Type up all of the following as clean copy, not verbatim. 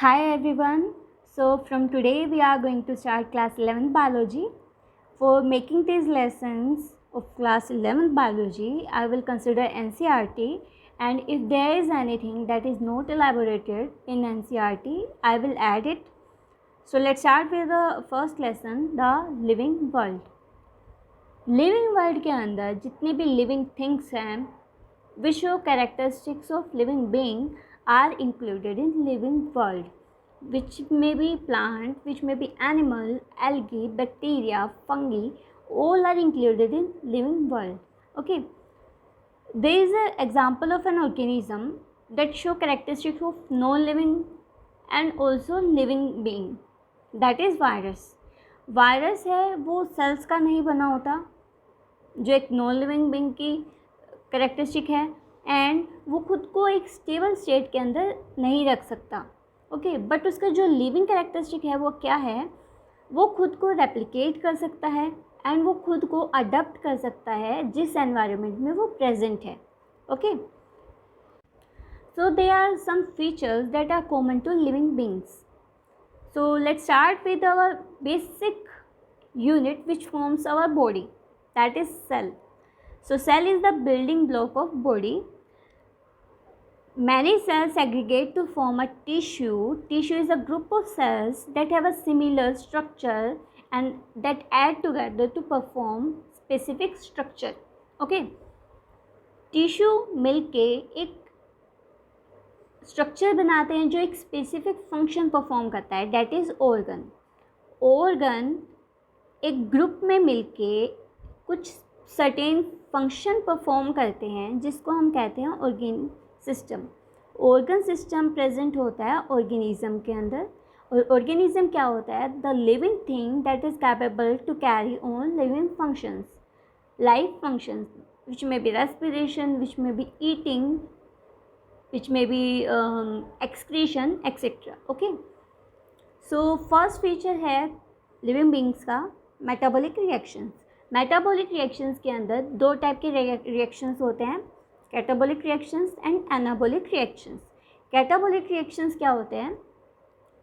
Hi everyone. So from today we are going to start class 11th biology. For making these lessons of class 11th biology, I will consider NCERT, and if there is anything that is not elaborated in NCERT, I will add it. So let's start with the first lesson, the living world. Living world के अंदर जितने भी living things हैं, which show characteristics of living being are included in living world, which may be plant, which may be animal, algae, bacteria, fungi, all are included in living world. Okay, there is an example of an organism that show characteristics of non-living and also living being, that is virus. Virus है वो sales का नहीं बना होता, जो एक non living being की characteristic है, एंड वो खुद को एक स्टेबल स्टेट के अंदर नहीं रख सकता. ओके, बट उसका जो लिविंग करेक्टरिस्टिक है वो क्या है, वो खुद को रेप्लिकेट कर सकता है एंड वो खुद को अडॉप्ट कर सकता है जिस एनवायरनमेंट में वो प्रेजेंट है. Okay, so they are some features that are common to living beings. So let's start with our basic unit which forms our body, that is cell. So cell is the building block of body. Many cells aggregate to form a tissue. Tissue is a group of cells that have a similar structure and that add together to perform specific structure. Okay, tissue मिलके एक structure बनाते हैं जो एक specific function perform करता है, that is organ. organ एक group में मिलके कुछ सर्टेन फंक्शन परफॉर्म करते हैं जिसको हम कहते हैं organ system. Organ system present होता है ऑर्गेनिज्म के अंदर, और ऑर्गेनिज्म क्या होता है, the living thing that is capable to carry on living functions, life functions, which may be respiration, which may be eating, which may be excretion etcetera. Okay, so first feature है living beings का metabolic reactions. Metabolic reactions के अंदर दो type के reactions होते हैं, catabolic reactions and anabolic reactions. Catabolic reactions क्या होते हैं,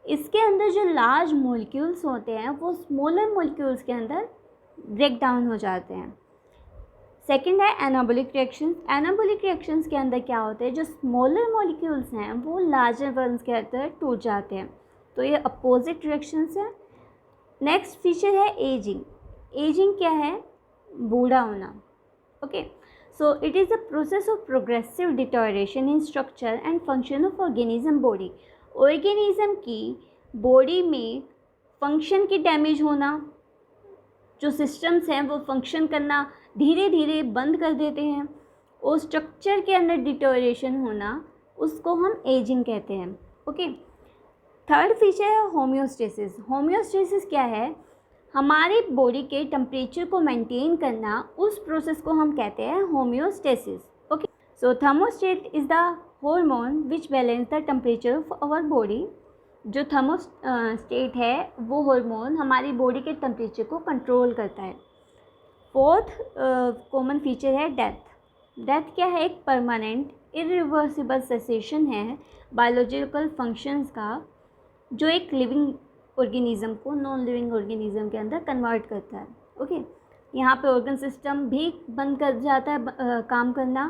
इसके अंदर जो लार्ज मॉलिक्यूल्स होते हैं वो स्मॉलर मॉलिक्यूल्स के अंदर ब्रेक डाउन हो जाते हैं. सेकेंड है एनाबॉलिक रिएक्शंस. एनाबॉलिक रिएक्शंस के अंदर क्या होते हैं, जो स्मॉलर मॉलिक्यूल्स हैं वो लार्जर वंस के अंदर टूट जाते हैं. तो ये अपोजिट रिएक्शंस है. नेक्स्ट फीचर है एजिंग. एजिंग क्या है, बूढ़ा होना. Okay, so it is a process of progressive deterioration in structure and function of organism body. Organism की बॉडी में फंक्शन की डैमेज होना, जो सिस्टम्स हैं वो फंक्शन करना धीरे धीरे बंद कर देते हैं, और स्ट्रक्चर के अंदर डिटोरेशन होना, उसको हम एजिंग कहते हैं. ओके, थर्ड फीचर है होम्योस्टेसिस. होम्योस्टेसिस क्या है, हमारी बॉडी के टेम्परेचर को मेंटेन करना, उस प्रोसेस को हम कहते हैं homeostasis. Okay, so thermostat is the hormone which balance the temperature of our body. जो थर्मोस्टेट है वो हार्मोन हमारी बॉडी के टेम्परेचर को कंट्रोल करता है. फोर्थ कॉमन फीचर है डेथ. डेथ क्या है, एक परमानेंट इरिवर्सिबल सेसेशन है बायोलॉजिकल फंक्शंस का, जो एक लिविंग ऑर्गेनिज्म को नॉन लिविंग ऑर्गेनिज्म के अंदर कन्वर्ट करता है. ओके, यहाँ पे ऑर्गन सिस्टम भी बंद कर जाता है काम करना,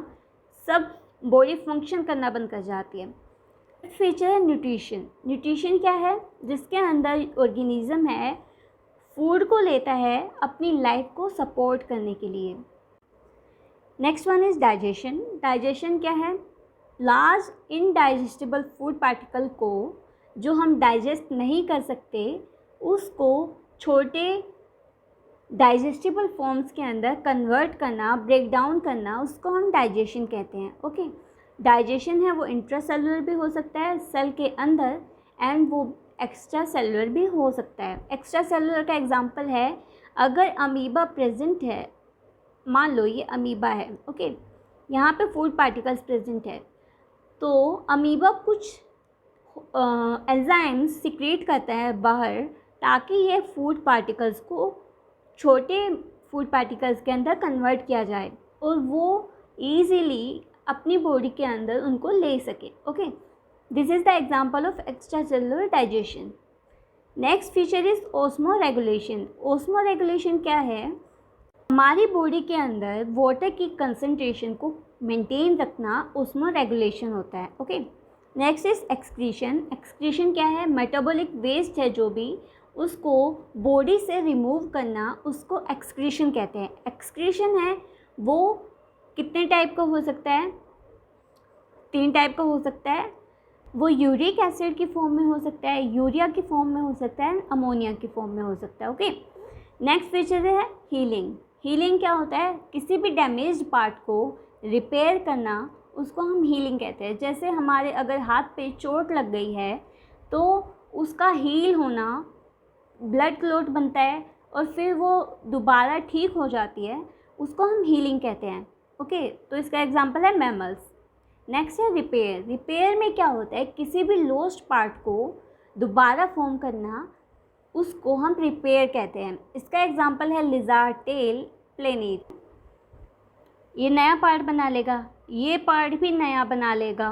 सब बॉडी फंक्शन करना बंद कर जाती है. फीचर है न्यूट्रिशन. न्यूट्रिशन क्या है, जिसके अंदर ऑर्गेनिज्म है फूड को लेता है अपनी लाइफ को सपोर्ट करने के लिए. Next one is digestion. Digestion क्या है, लार्ज इनडाइजेस्टिबल फूड पार्टिकल को जो हम डाइजेस्ट नहीं कर सकते उसको छोटे डाइजेस्टिबल फॉर्म्स के अंदर कन्वर्ट करना, ब्रेक डाउन करना, उसको हम डाइजेशन कहते हैं. ओके, डाइजेशन है वो इंट्रासेलुलर भी हो सकता है सेल के अंदर, एंड वो एक्स्ट्रा सेलुलर भी हो सकता है. एक्स्ट्रा सेलुलर का एग्जांपल है, अगर अमीबा प्रेजेंट है, मान लो ये अमीबा है. ओके, यहाँ पे फूड पार्टिकल्स प्रेजेंट है, तो अमीबा कुछ एंजाइम्स सिक्रेट करता है बाहर, ताकि ये फूड पार्टिकल्स को छोटे फूड पार्टिकल्स के अंदर कन्वर्ट किया जाए और वो ईज़िली अपनी बॉडी के अंदर उनको ले सके. Okay, this is the example of extra cellular digestion. Next feature is osmoregulation. Osmoregulation क्या है? हमारी बॉडी के अंदर वाटर की कंसंट्रेशन को मेंटेन रखना ओस्मोरेगुलेशन होता है. Okay. Next is excretion. Excretion क्या है? मेटाबॉलिक वेस्ट है जो भी, उसको बॉडी से रिमूव करना, उसको एक्सक्रीशन कहते हैं. एक्सक्रीशन है वो कितने टाइप का हो सकता है? 3 टाइप का हो सकता है. वो यूरिक एसिड की फॉर्म में हो सकता है, यूरिया की फॉर्म में हो सकता है, अमोनिया की फॉर्म में हो सकता है. ओके. नेक्स्ट फीचर है हीलिंग. हीलिंग क्या होता है? किसी भी डैमेज्ड पार्ट को रिपेयर करना, उसको हम हीलिंग कहते हैं. जैसे हमारे अगर हाथ पे चोट लग गई है तो उसका हील होना, ब्लड क्लॉट बनता है और फिर वो दोबारा ठीक हो जाती है, उसको हम हीलिंग कहते हैं. ओके. तो इसका एग्जांपल है मैमल्स. नेक्स्ट है रिपेयर. रिपेयर में क्या होता है? किसी भी लॉस्ट पार्ट को दोबारा फॉर्म करना, उसको हम रिपेयर कहते हैं. इसका एग्जांपल है लिजार्ड टेल प्लेनेट. ये नया पार्ट बना लेगा, ये पार्ट भी नया बना लेगा,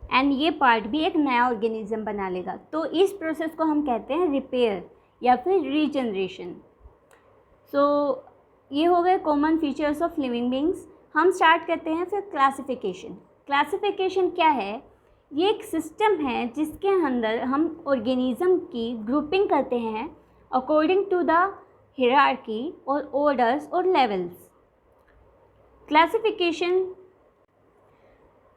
एंड ये पार्ट भी एक नया ऑर्गेनिज्म बना लेगा. तो इस प्रोसेस को हम कहते हैं रिपेयर या फिर रीजनरेशन. सो ये हो गए common features of living beings. हम स्टार्ट करते हैं फिर क्लासिफिकेशन. क्लासिफिकेशन क्या है? ये एक सिस्टम है जिसके अंदर हम ऑर्गेनिज्म की ग्रुपिंग करते हैं अकॉर्डिंग टू द हियरार्की और ऑर्डर्स और लेवल्स. क्लासिफिकेशन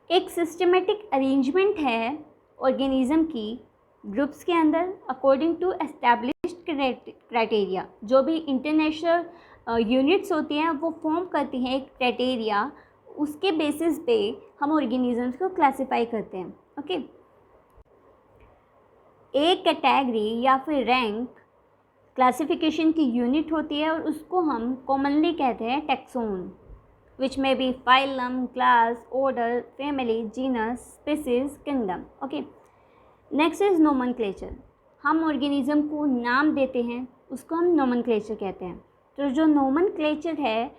एक सिस्टमेटिक अरेंजमेंट है ऑर्गेनिज्म की ग्रुप्स के अंदर अकॉर्डिंग टू एस्टैब्लिश्ड क्राइटेरिया. जो भी इंटरनेशनल यूनिट्स होती हैं वो फॉर्म करती हैं एक क्राइटेरिया, उसके बेसिस पे हम ऑर्गेनिजम्स को क्लासिफाई करते हैं. ओके. एक कैटेगरी या फिर रैंक क्लासिफिकेशन की यूनिट होती है और उसको हम कॉमनली कहते हैं taxon, which may be phylum, class, order, family, genus, species, kingdom. Okay. Next is nomenclature. हम ऑर्गेनिज्म को नाम देते हैं, उसको हम नोमेनक्लेचर कहते हैं. तो जो नोमेनक्लेचर है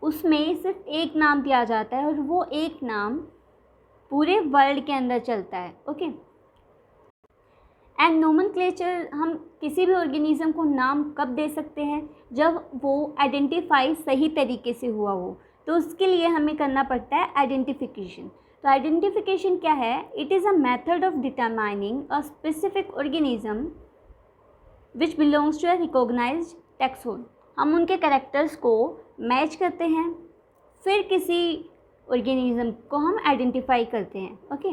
उसमें सिर्फ एक नाम दिया जाता है और वो एक नाम पूरे वर्ल्ड के अंदर चलता है. ओके. एंड नोमेनक्लेचर हम किसी भी ऑर्गेनिज्म को नाम कब दे सकते हैं? जब वो आइडेंटिफाई सही तरीके से हुआ हो. तो उसके लिए हमें करना पड़ता है आइडेंटिफिकेशन. तो आइडेंटिफिकेशन क्या है? It is a method of determining a specific organism which belongs to a recognised taxon. हम उनके कैरेक्टर्स को मैच करते हैं, फिर किसी ऑर्गेनिज्म को हम आइडेंटिफाई करते हैं. ओके.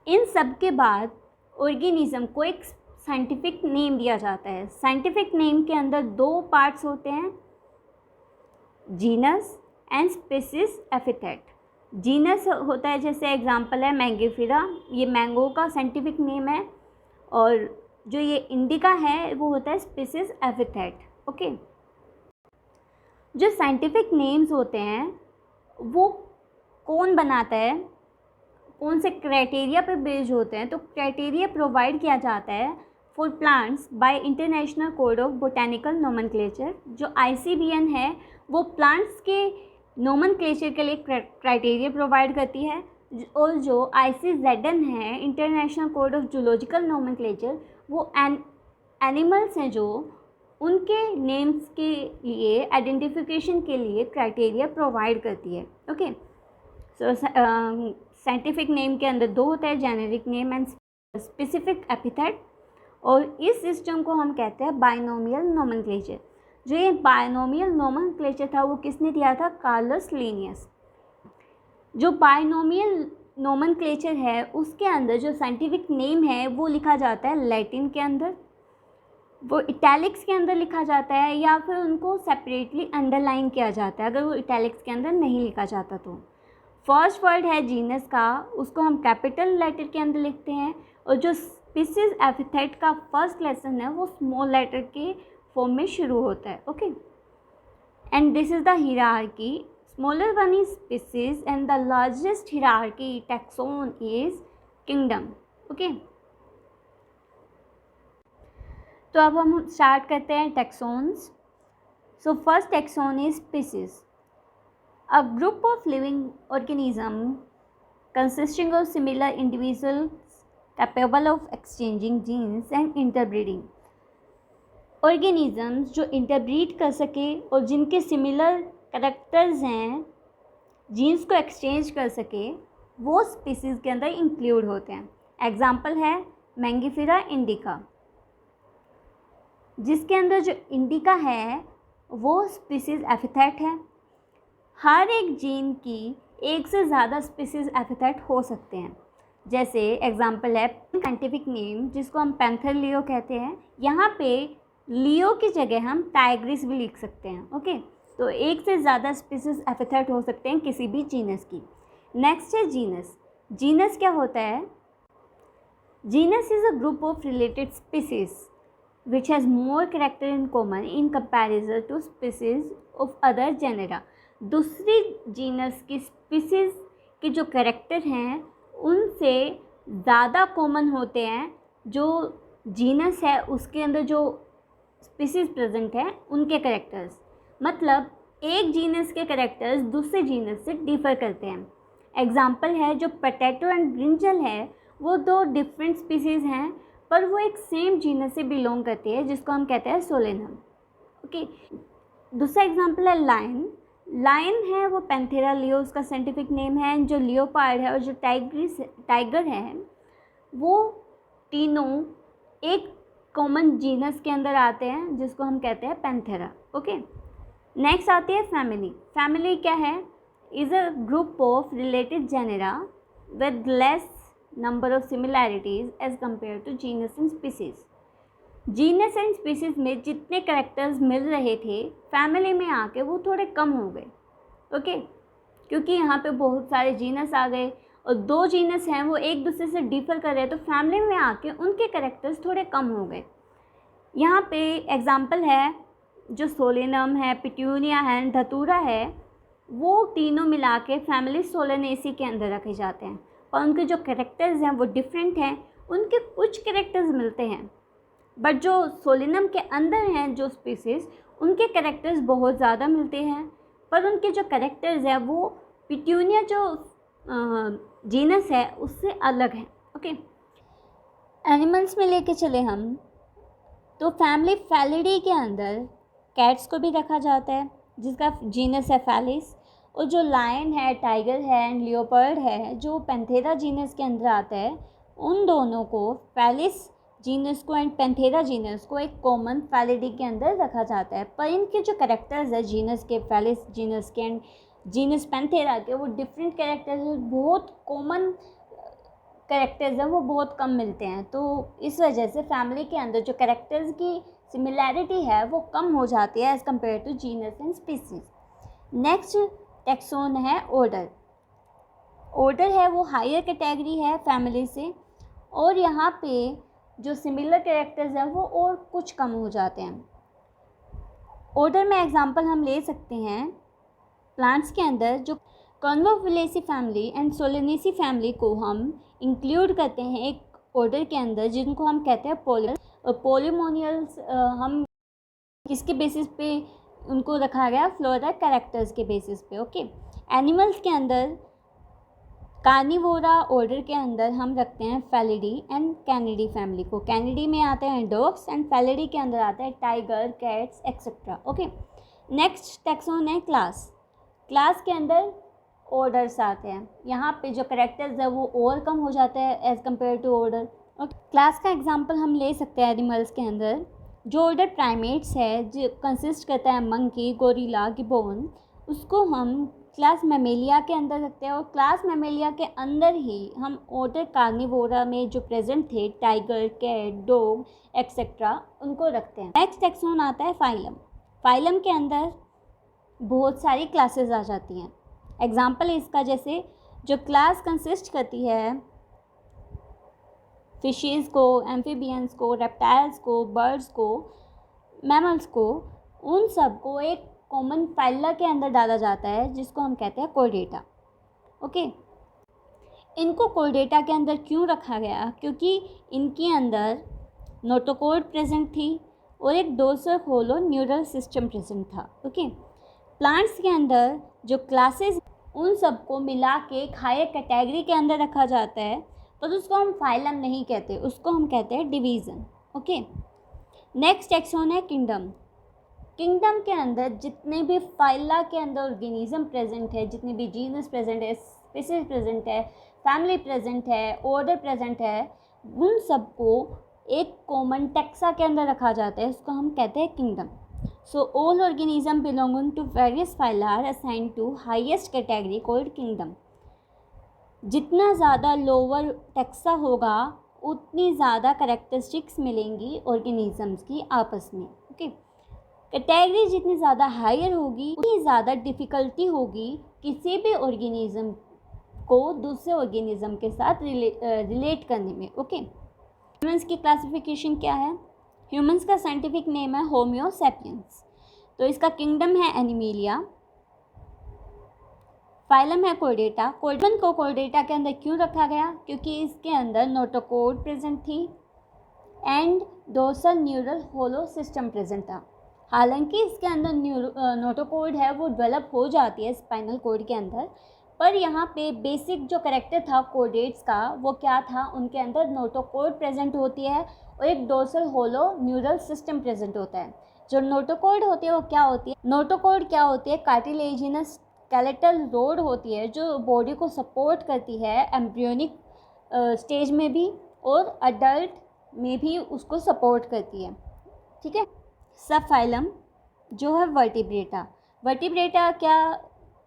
इन सब के बाद ऑर्गेनिज्म को एक साइंटिफिक नेम दिया जाता है. साइंटिफिक नेम के अंदर 2 पार्ट्स होते हैं, genus and species epithet. Genus होता है, जैसे एग्जांपल है मैंगोफिरा, ये मैंगो का साइंटिफिक नेम है. और जो ये इंडिका है वो होता है स्पीसीज एपिथेट. ओके. जो साइंटिफिक नेम्स होते हैं वो कौन बनाता है, कौन से क्राइटेरिया पे बेस्ड होते हैं? तो क्राइटेरिया प्रोवाइड किया जाता है for plants by international code of botanical nomenclature. जो ICBN है वो प्लांट्स के नोमेनक्लेचर के लिए क्राइटेरिया प्रोवाइड करती है. और जो ICZN है, international code of zoological nomenclature, वो एनिमल्स हैं जो उनके नेम्स के लिए आइडेंटिफिकेशन के लिए क्राइटेरिया प्रोवाइड करती है. ओके. सो साइंटिफिक नेम के अंदर 2 होता है, generic name and specific epithet. और इस सिस्टम को हम कहते हैं बायनोमियल नोमेनक्लेचर. जो ये बायनोमियल नोमेनक्लेचर था वो किसने दिया था? Carolus Linnaeus. जो बायनोमियल नोमेनक्लेचर है उसके अंदर जो साइंटिफिक नेम है वो लिखा जाता है लैटिन के अंदर, वो इटैलिक्स के अंदर लिखा जाता है, या फिर उनको सेपरेटली अंडरलाइन किया जाता है अगर वो इटैलिक्स के अंदर नहीं लिखा जाता. तो फर्स्ट वर्ड है जीनस का, उसको हम कैपिटल लेटर के अंदर लिखते हैं. और जो स्पीसीज एपिथेट का फर्स्ट लेसन है वो स्मॉल लेटर के फॉर्म में शुरू होता है. Okay. And this is the hierarchy. Smaller one is species and the largest hierarchy taxon is kingdom. Okay. तो अब हम स्टार्ट करते हैं taxons. So first taxon is species. A group of living organisms consisting of similar individuals capable of exchanging genes and interbreeding. Organisms जो interbreed कर सके और जिनके सिमिलर करेक्टर्स हैं, जीन्स को एक्सचेंज कर सके, वो स्पीसीज़ के अंदर इंक्लूड होते हैं. एग्जाम्पल है मैंगीफेरा इंडिका, जिसके अंदर जो इंडिका है वो स्पीसीज़ एपिथेट है. हर एक जीन की एक से ज़्यादा स्पीसीज़ एपिथेट हो सकते हैं. जैसे एग्जाम्पल है साइंटिफिक नेम जिसको हम पैंथर लियो कहते हैं. यहाँ पे लियो की जगह हम टाइग्रिस भी लिख सकते हैं. ओके, तो एक से ज़्यादा स्पीसीज़ एपिथेट हो सकते हैं किसी भी जीनस की. नेक्स्ट है जीनस. जीनस क्या होता है? Genus is a group of related species which has more character in common in comparison to species of other genera. दूसरी जीनस की स्पीसीज़ के जो कैरेक्टर हैं उनसे ज़्यादा कॉमन होते हैं जो जीनस है उसके अंदर जो स्पीसीज़ प्रेजेंट है उनके कैरेक्टर्स. मतलब एक जीनस के कैरेक्टर्स दूसरे जीनस से डिफ़र करते हैं. एग्जाम्पल है जो पोटैटो एंड ब्रिंजल है, वो दो डिफरेंट स्पीसीज़ हैं पर वो एक सेम जीनस से बिलोंग करती है जिसको हम कहते हैं सोलेनम. ओके, दूसरा एग्जांपल है लायन. लायन है वो पैंथेरा लियो उसका साइंटिफिक नेम है. जो लियोपार्ड है और जो टाइगर है वो तीनों एक कॉमन जीनस के अंदर आते हैं जिसको हम कहते हैं पैंथेरा. ओके, नेक्स्ट आती है फैमिली. फैमिली क्या है? Is a group of related genera with less number of similarities as compared to genus and species. Genus and species में जितने कैरेक्टर्स मिल रहे थे फैमिली में आके वो थोड़े कम हो गए. ओके, क्योंकि यहाँ पे बहुत सारे जीनस आ गए और दो जीनस हैं वो एक दूसरे से डिफर कर रहे हैं तो फैमिली में आके उनके कैरेक्टर्स थोड़े कम हो गए. यहाँ पे एग्जांपल है जो सोलेनम है, पिट्यूनिया है, धतूरा है, वो तीनों मिला के फैमिली सोलेनेसी के अंदर रखे जाते हैं और उनके जो कैरेक्टर्स हैं वो डिफरेंट हैं. उनके कुछ कैरेक्टर्स मिलते हैं बट जो सोलेनम के अंदर हैं जो स्पीसीज़ उनके कैरेक्टर्स बहुत ज़्यादा मिलते हैं पर उनके जो कैरेक्टर्स हैं वो पिट्यूनिया जो जीनस है उससे अलग हैं. ओके, एनिमल्स में लेके चले हम तो फैमिली फैलिडी के अंदर कैट्स को भी रखा जाता है जिसका जीनस है फैलिस. और जो लायन है, टाइगर है एंड लियोपर्ड है जो पैंथेरा जीनस के अंदर आता है, उन दोनों को फैलिस जीनस को एंड पैंथेरा जीनस को एक कॉमन फैलिडी के अंदर रखा जाता है. पर इनके जो कैरेक्टर्स है जीनस के, फैलिस जीनस के एंड जीनस पैंथेरा के, वो डिफरेंट कैरेक्टर्स, बहुत कॉमन कैरेक्टर्स हैं वो बहुत कम मिलते हैं. तो इस वजह से फैमिली के अंदर जो कैरेक्टर्स की सिमिलैरिटी है वो कम हो जाती है as compared to genus and species. Next taxon है ऑर्डर. ऑर्डर है वो हायर कैटेगरी है फैमिली से और यहाँ पे जो सिमिलर कैरेक्टर्स हैं वो और कुछ कम हो जाते हैं. ऑर्डर में एग्जांपल हम ले सकते हैं प्लांट्स के अंदर जो कॉन्वोफिलेसी फैमिली एंड सोलेनेसी फैमिली को हम इंक्लूड करते हैं एक ऑर्डर के अंदर जिनको हम कहते हैं पोलिमोनियल्स. हम किसके बेसिस पे उनको रखा गया? फ्लोरा कैरेक्टर्स के बेसिस पे. ओके, एनिमल्स के अंदर कार्निवोरा ऑर्डर के अंदर हम रखते हैं फैलिडी एंड कैनिडी फैमिली को. कैनिडी में आते हैं डॉग्स एंड फैलिडी के अंदर आते हैं tiger, cats etcetera. Okay, next taxon है क्लास. क्लास के अंदर ऑर्डर्स आते हैं. यहाँ पे जो कैरेक्टर्स है वो और कम हो जाते हैं as compared to order. Class का एग्जांपल हम ले सकते हैं एनिमल्स के अंदर. जो ऑर्डर प्राइमेट्स है जो कंसिस्ट करता है मंकी, गोरिल्ला, गिबोन, उसको हम क्लास मैमेलिया के अंदर रखते हैं. और क्लास मैमेलिया के अंदर ही हम ऑर्डर कार्निवोरा में जो प्रेजेंट थे टाइगर, कैट, डॉग एक्सेट्रा उनको रखते हैं. नेक्स्ट टैक्सोन आता है फाइलम. फाइलम के अंदर बहुत सारी क्लासेस आ जाती हैं. एग्जाम्पल इसका जैसे जो क्लास कंसिस्ट करती है फिशेस को, एम्फीबियंस को, रेप्टाइल्स को, बर्ड्स को, मैमल्स को, उन सब को एक कॉमन फाइला के अंदर डाला जाता है जिसको हम कहते हैं कोर्डेटा. ओके, इनको कोर्डेटा के अंदर क्यों रखा गया? क्योंकि इनके अंदर नोटोकॉर्ड प्रेजेंट थी और एक dorsal hollow neural system present था. ओके, प्लांट्स के अंदर जो क्लासेस उन सबको मिला के एक हायर कैटेगरी के अंदर रखा जाता है, पर उसको हम फाइलम नहीं कहते, उसको हम कहते हैं डिवीज़न। ओके, नेक्स्ट टैक्सोन है किंगडम। किंगडम के अंदर जितने भी फाइला के अंदर ऑर्गेनिज्म प्रेजेंट है, जितने भी जीनस प्रेजेंट है, स्पीसीज प्रेजेंट है, फैमिली प्रेजेंट है, ऑर्डर प्रेजेंट है, उन सबको एक कॉमन टैक्सा के अंदर रखा जाता है, उसको हम कहते हैं kingdom. So all organism belonging to various phyla are assigned to highest category called kingdom. जितना ज़्यादा लोअर टैक्सा होगा उतनी ज़्यादा कैरेक्टरिस्टिक्स मिलेंगी ऑर्गेनिजम्स की आपस में। ओके, कैटेगरी जितनी ज़्यादा हायर होगी उतनी ज़्यादा डिफ़िकल्टी होगी किसी भी ऑर्गेनिज्म को दूसरे ऑर्गेनिज्म के साथ रिलेट करने में। ओके, ह्यूमंस की क्लासिफिकेशन क्या है? ह्यूमंस का साइंटिफिक नेम है होमियो सैपियंस। तो इसका किंगडम है एनिमेलिया, फाइलम है कोर्डेटा। कोर्डन को कोर्डेटा के अंदर क्यों रखा गया? क्योंकि इसके अंदर नोटोकोड प्रेजेंट थी and dorsal neural hollow system present था। हालांकि इसके अंदर नोटोकोड है वो डेवलप हो जाती है स्पाइनल कोड के अंदर, पर यहाँ पे बेसिक जो कैरेक्टर था कोडेट्स का वो क्या था, उनके अंदर नोटोकोड प्रेजेंट होती है और एक dorsal hollow neural system present होता है। जो नोटोकोड होती है वो क्या होती है? नोटोकोड क्या होती है? कार्टिलेजिनस स्केलेटल रोड होती है जो बॉडी को सपोर्ट करती है एम्ब्रियोनिक स्टेज में भी और अडल्ट में भी उसको सपोर्ट करती है। ठीक है। सब फाइलम जो है वर्टिब्रेटा। वर्टिब्रेटा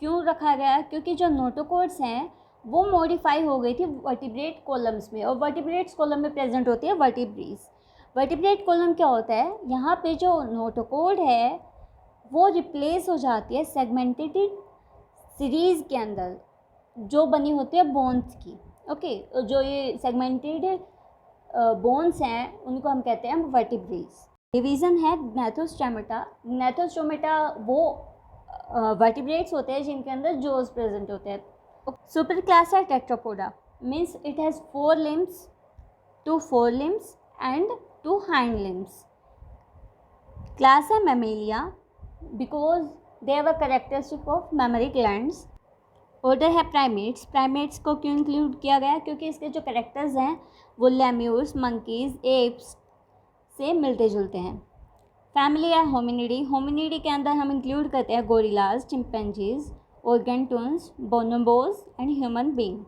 क्यों रखा गया? क्योंकि जो नोटोकोड्स हैं वो मॉडिफाई हो गई थी वर्टिब्रेट कॉलम्स में, और वर्टिब्रेट्स कॉलम में प्रेजेंट होती है वर्टिब्रीज। वर्टिब्रेट कॉलम क्या होता है? यहाँ पे जो नोटोकोड है वो रिप्लेस हो जाती है सेगमेंटेड सीरीज़ के अंदर जो बनी होती है बोन्स की। ओके, जो ये सेगमेंटेड बोन्स हैं उनको हम कहते हैं वर्टिब्रीज। डिवीज़न है ग्नैथोस्टोमेटा। ग्नैथोस्टोमेटा वो वर्टिब्रेट्स होते हैं जिनके अंदर जोज प्रेजेंट होते हैं। सुपर क्लास है Tetrapoda, means it has 4 limbs, 2 forelimbs and 2 hind limbs। Class है Mammalia because they have a characteristic of memory glands. Order है प्राइमेट्स। प्राइमेट्स को क्यों इंक्लूड किया गया? क्योंकि इसके जो कैरेक्टर्स हैं वो लेम्यूर्स, मंकीज़, एप्स से मिलते जुलते हैं। फैमिली है होमिनिडी। होमिनिडी के अंदर हम इंक्लूड करते हैं gorillas, chimpanzees, orangutans, bonobos and human being.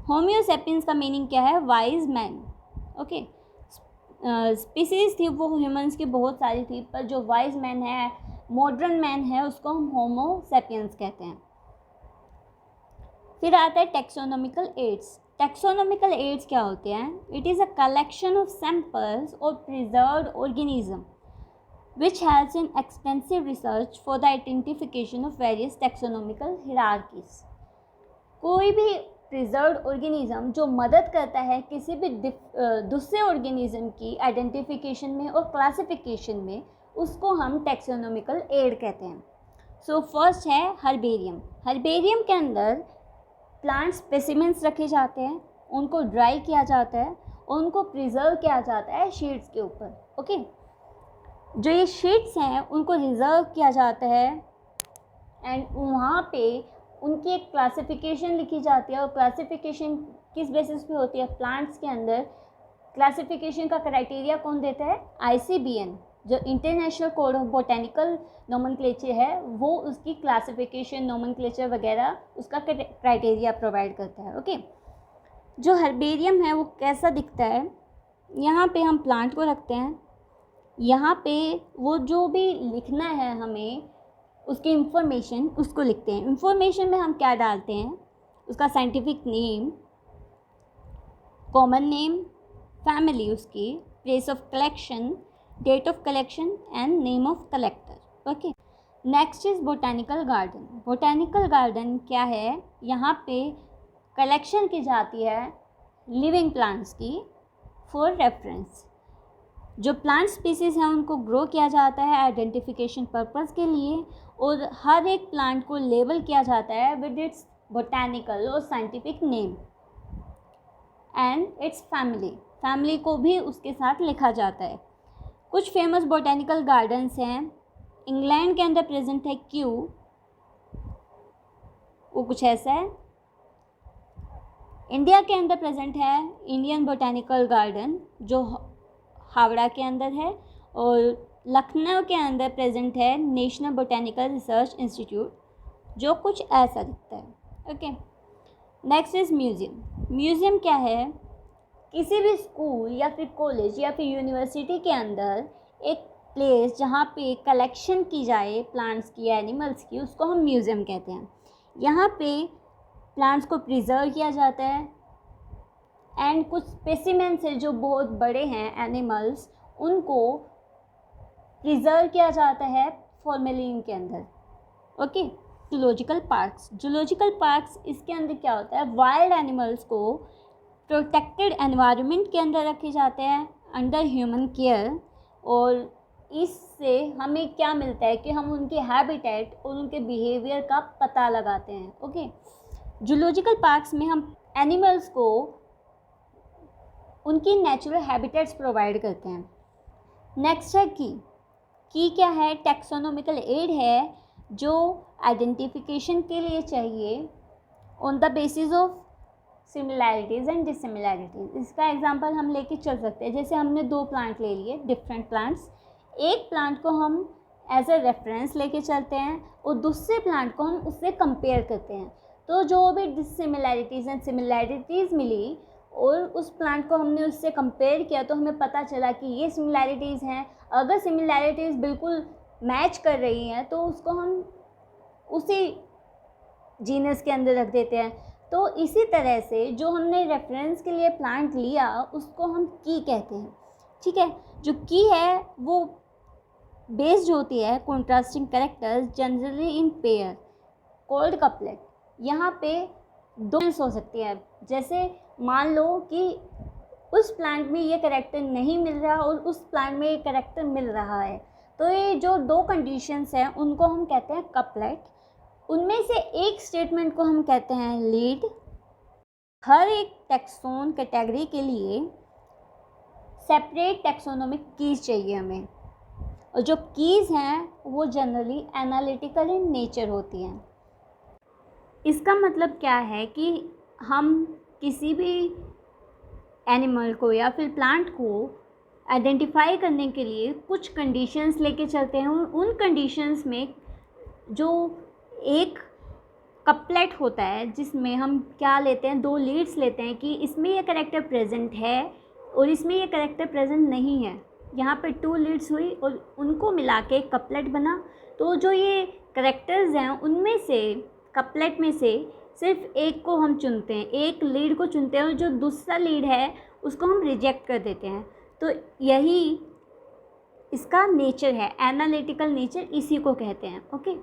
Homo sapiens का मीनिंग क्या है? Wise man. ओके, स्पीसीज थी वो ह्यूमंस की बहुत सारी थी, पर जो वाइज मैन है, मॉडर्न मैन है, उसको हम होमो सैपियंस कहते हैं। फिर आता है टैक्सोनॉमिकल एड्स। टैक्सोनॉमिकल एड्स क्या होते हैं? It is a collection of samples और preserved organism which has in extensive research for the identification of various taxonomical hierarchies। कोई भी प्रिजर्व्ड ऑर्गेनिज्म जो मदद करता है किसी भी दूसरे ऑर्गेनिज्म की आइडेंटिफिकेशन में और क्लासिफिकेशन में, उसको हम टैक्सोनॉमिकल एड कहते हैं। सो फर्स्ट है हर्बेरियम। हर्बेरियम के अंदर प्लांट स्पेसिमेंट्स रखे जाते हैं, उनको ड्राई किया जाता है और उनको प्रिजर्व किया जाता है शीट्स के ऊपर। ओके, जो ये शीट्स हैं उनको रिज़र्व किया जाता है एंड वहाँ पे उनकी एक क्लासिफिकेशन लिखी जाती है। और क्लासिफिकेशन किस बेसिस पे होती है? प्लांट्स के अंदर क्लासिफिकेशन का क्राइटेरिया कौन देता है? ICBN, जो international code of botanical nomenclature है, वो उसकी क्लासिफिकेशन, नोमेनक्लेचर वगैरह उसका क्राइटेरिया प्रोवाइड करता है। ओके, जो हर्बेरियम है वो कैसा दिखता है? यहाँ पे हम प्लांट को रखते हैं, यहाँ पे वो जो भी लिखना है हमें उसकी इंफॉर्मेशन उसको लिखते हैं। इंफॉर्मेशन में हम क्या डालते हैं? उसका scientific name, common name, family उसकी, place of collection, date of collection and name of collector. Okay, next is botanical garden. Botanical garden क्या है? यहाँ पे कलेक्शन की जाती है लिविंग प्लांट्स की फॉर रेफरेंस। जो प्लांट स्पीसीज़ हैं उनको ग्रो किया जाता है आइडेंटिफिकेशन पर्पस के लिए, और हर एक प्लांट को लेबल किया जाता है विद इट्स बोटेनिकल और scientific name and it's family को भी उसके साथ लिखा जाता है। कुछ फेमस बोटेनिकल गार्डन्स हैं इंग्लैंड के अंदर प्रेजेंट है क्यू, वो कुछ ऐसा है। इंडिया के अंदर प्रेजेंट है इंडियन बोटैनिकल गार्डन जो हावड़ा के अंदर है, और लखनऊ के अंदर प्रेजेंट है नेशनल बोटैनिकल रिसर्च इंस्टीट्यूट जो कुछ ऐसा दिखता है। Okay, next is museum. Museum क्या है? किसी भी स्कूल या फिर कॉलेज या फिर यूनिवर्सिटी के अंदर एक प्लेस जहाँ पे कलेक्शन की जाए प्लांट्स की, एनिमल्स की, उसको हम म्यूज़ियम कहते हैं। यहाँ पे प्लांट्स को प्रिजर्व किया जाता है एंड कुछ स्पेसिमेंस है जो बहुत बड़े हैं एनिमल्स, उनको प्रिजर्व किया जाता है फॉर्मेलिन के अंदर। Okay, zoological parks. Zoological parks इसके अंदर क्या होता है? वाइल्ड एनिमल्स को प्रोटेक्टेड एनवायरनमेंट के अंदर रखे जाते हैं अंडर ह्यूमन केयर, और इससे हमें क्या मिलता है कि हम उनके हैबिटेट और उनके बिहेवियर का पता लगाते हैं। ओके, जूलॉजिकल पार्क्स में हम एनिमल्स को उनकी नेचुरल हैबिटेट्स प्रोवाइड करते हैं। नेक्स्ट है की क्या है? टैक्सोनॉमिकल एड है जो आइडेंटिफिकेशन के लिए चाहिए on the basis of similarities and dissimilarities. इसका एग्जांपल हम लेके चल सकते हैं। जैसे हमने 2 प्लांट ले लिए, डिफरेंट प्लांट्स, एक प्लांट को हम एज अ रेफरेंस लेके चलते हैं और दूसरे प्लांट को हम उससे कंपेयर करते हैं। तो जो भी डिसिमिलैरिटीज़ एंड सिमिलैरिटीज़ मिली और उस प्लांट को हमने उससे कंपेयर किया तो हमें पता चला कि ये सिमिलैरिटीज़ हैं। अगर सिमिलैरिटीज़ बिल्कुल मैच कर रही हैं तो उसको हम उसी जीनस के अंदर रख देते हैं। तो इसी तरह से जो हमने रेफरेंस के लिए प्लांट लिया उसको हम की कहते हैं। ठीक है, जो की है वो बेस्ड होती है contrasting characters generally in pair called couplet. यहाँ पे 2 हो सकती है। जैसे मान लो कि उस प्लांट में ये कैरेक्टर नहीं मिल रहा और उस प्लांट में ये कैरेक्टर मिल रहा है, तो ये जो 2 कंडीशंस हैं उनको हम कहते हैं कपलेट। उनमें से एक स्टेटमेंट को हम कहते हैं लीड। हर एक टैक्सोन कैटेगरी के लिए सेपरेट टैक्सोनॉमिक कीज़ चाहिए हमें, और जो कीज़ हैं वो जनरली एनालिटिकल इन नेचर होती हैं। इसका मतलब क्या है कि हम किसी भी एनिमल को या फिर प्लांट को आइडेंटिफाई करने के लिए कुछ कंडीशंस लेके चलते हैं। उन कंडीशंस में जो एक कपलेट होता है जिसमें हम क्या लेते हैं, 2 लीड्स लेते हैं कि इसमें ये कैरेक्टर प्रेजेंट है और इसमें ये कैरेक्टर प्रेजेंट नहीं है। यहाँ पर 2 लीड्स हुई और उनको मिला के एक कपलेट बना। तो जो ये कैरेक्टर्स हैं उनमें से कपलेट में से सिर्फ एक को हम चुनते हैं, एक लीड को चुनते हैं, और जो दूसरा लीड है उसको हम रिजेक्ट कर देते हैं। तो यही इसका नेचर है, एनालिटिकल नेचर इसी को कहते हैं। ओके,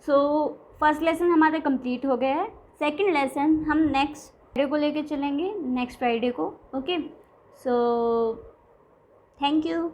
सो फर्स्ट लेसन हमारा कंप्लीट हो गया है। सेकंड लेसन हम नेक्स्ट फ्राइडे को लेके चलेंगे, नेक्स्ट फ्राइडे को। Okay, so thank you.